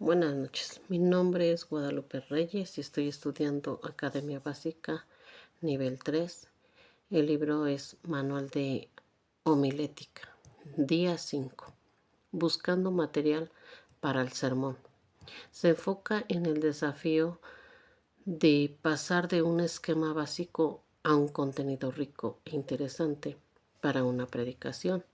Buenas noches, mi nombre es Guadalupe Reyes y estoy estudiando Academia Básica nivel 3. El libro es Manual de Homilética, día 5. Buscando material para el sermón. Se enfoca en el desafío de pasar de un esquema básico a un contenido rico e interesante para una predicación.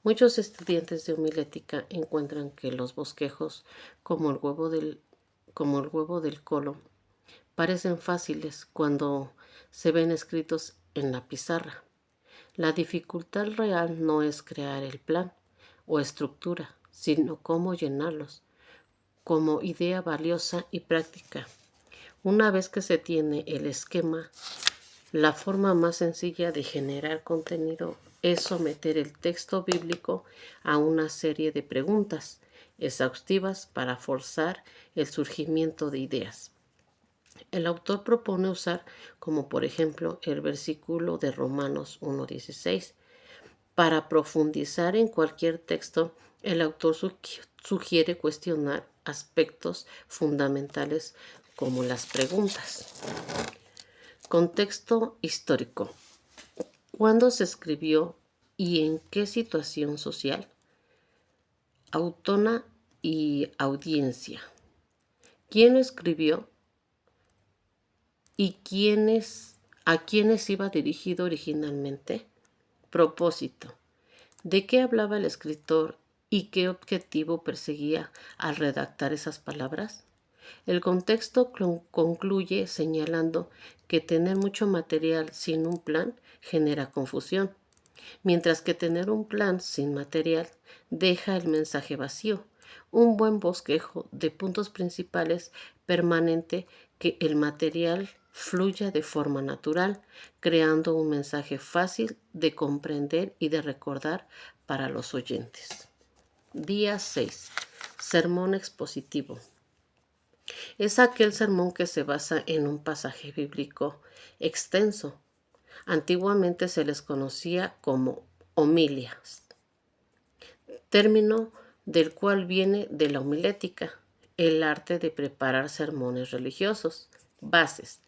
Muchos estudiantes de homilética encuentran que los bosquejos, como como el huevo del colo, parecen fáciles cuando se ven escritos en la pizarra. La dificultad real no es crear el plan o estructura, sino cómo llenarlos como idea valiosa y práctica. Una vez que se tiene el esquema, la forma más sencilla de generar contenido es someter el texto bíblico a una serie de preguntas exhaustivas para forzar el surgimiento de ideas. El autor propone usar como por ejemplo el versículo de Romanos 1:16. Para profundizar en cualquier texto, el autor sugiere cuestionar aspectos fundamentales como las preguntas. Contexto histórico. ¿Cuándo se escribió y en qué situación social? Autona y audiencia. ¿Quién lo escribió y a quiénes iba dirigido originalmente? Propósito. ¿De qué hablaba el escritor y qué objetivo perseguía al redactar esas palabras? El contexto concluye señalando que tener mucho material sin un plan genera confusión, mientras que tener un plan sin material deja el mensaje vacío. Un buen bosquejo de puntos principales permanente que el material fluya de forma natural, creando un mensaje fácil de comprender y de recordar para los oyentes. Día 6. Sermón expositivo. Es aquel sermón que se basa en un pasaje bíblico extenso. Antiguamente se les conocía como homilias, término del cual viene de la homilética, el arte de preparar sermones religiosos. Bases.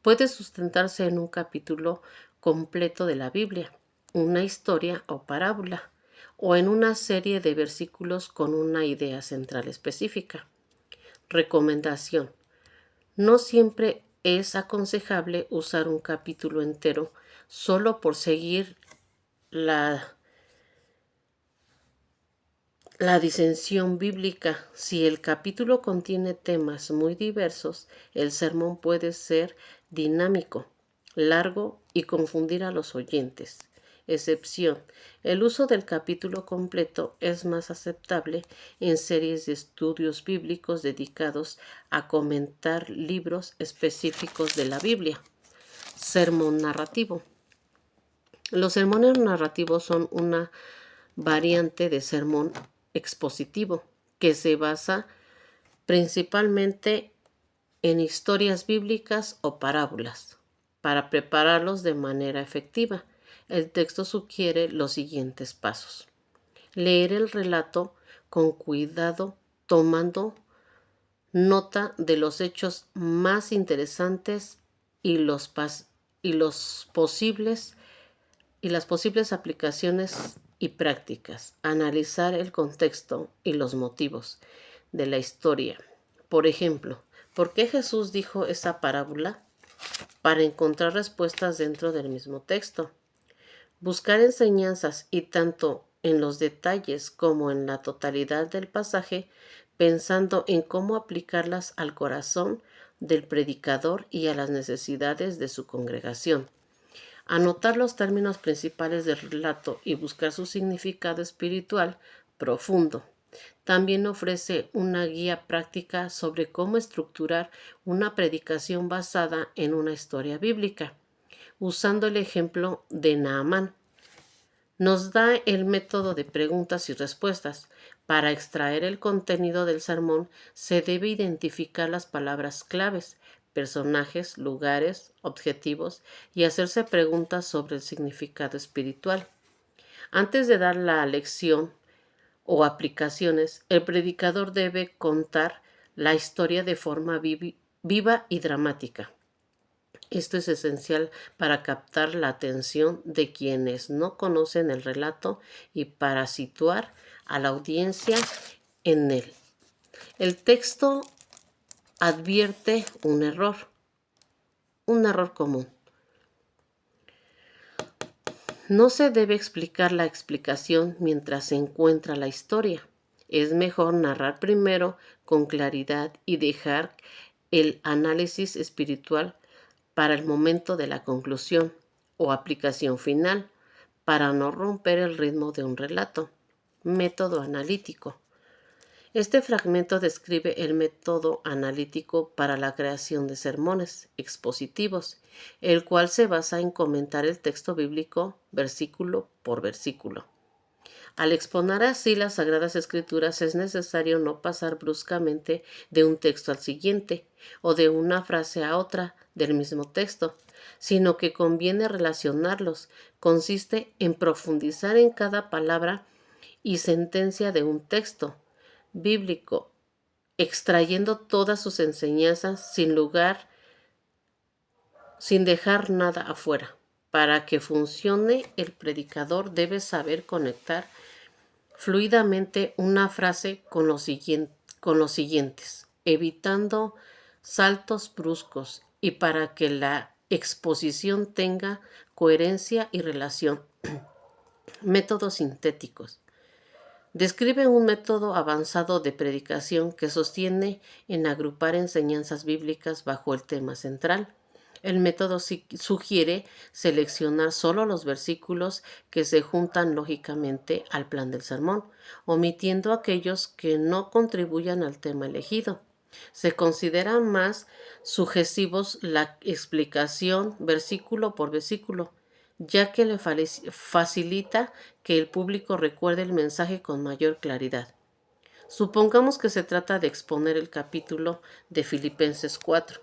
Puede sustentarse en un capítulo completo de la Biblia, una historia o parábola, o en una serie de versículos con una idea central específica. Recomendación. No siempre es aconsejable usar un capítulo entero solo por seguir la disensión bíblica. Si el capítulo contiene temas muy diversos, el sermón puede ser dinámico, largo y confundir a los oyentes. Excepción. El uso del capítulo completo es más aceptable en series de estudios bíblicos dedicados a comentar libros específicos de la Biblia. Sermón narrativo. Los sermones narrativos son una variante de sermón expositivo que se basa principalmente en historias bíblicas o parábolas. Para prepararlos de manera efectiva, el texto sugiere los siguientes pasos. Leer el relato con cuidado, tomando nota de los hechos más interesantes y los posibles y las posibles aplicaciones y prácticas. Analizar el contexto y los motivos de la historia. Por ejemplo, ¿por qué Jesús dijo esa parábola? Para encontrar respuestas dentro del mismo texto. Buscar enseñanzas y tanto en los detalles como en la totalidad del pasaje, pensando en cómo aplicarlas al corazón del predicador y a las necesidades de su congregación. Anotar los términos principales del relato y buscar su significado espiritual profundo. También ofrece una guía práctica sobre cómo estructurar una predicación basada en una historia bíblica, usando el ejemplo de Naamán. Nos da el método de preguntas y respuestas. Para extraer el contenido del sermón se debe identificar las palabras claves, personajes, lugares, objetivos y hacerse preguntas sobre el significado espiritual. Antes de dar la lección o aplicaciones, el predicador debe contar la historia de forma viva y dramática. Esto es esencial para captar la atención de quienes no conocen el relato y para situar a la audiencia en él. El texto advierte un error común. No se debe explicar la explicación mientras se encuentra la historia. Es mejor narrar primero con claridad y dejar el análisis espiritual para el momento de la conclusión o aplicación final, para no romper el ritmo de un relato. Método analítico. Este fragmento describe el método analítico para la creación de sermones expositivos, el cual se basa en comentar el texto bíblico versículo por versículo. Al exponer así las Sagradas Escrituras es necesario no pasar bruscamente de un texto al siguiente o de una frase a otra del mismo texto, sino que conviene relacionarlos. Consiste en profundizar en cada palabra y sentencia de un texto bíblico, extrayendo todas sus enseñanzas sin dejar nada afuera. Para que funcione, el predicador debe saber conectar fluidamente una frase con los siguientes, evitando saltos bruscos y para que la exposición tenga coherencia y relación. Métodos sintéticos. Describe un método avanzado de predicación que sostiene en agrupar enseñanzas bíblicas bajo el tema central. El método sugiere seleccionar solo los versículos que se juntan lógicamente al plan del sermón, omitiendo aquellos que no contribuyan al tema elegido. Se considera más sugestivos la explicación versículo por versículo, ya que le facilita que el público recuerde el mensaje con mayor claridad. Supongamos que se trata de exponer el capítulo de Filipenses 4.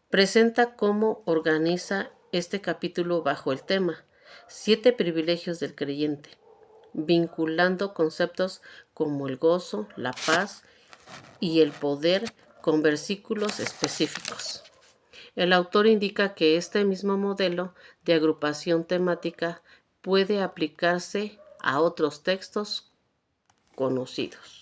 Presenta cómo organiza este capítulo bajo el tema 7 privilegios del creyente, vinculando conceptos como el gozo, la paz y el poder con versículos específicos. El autor indica que este mismo modelo de agrupación temática puede aplicarse a otros textos conocidos.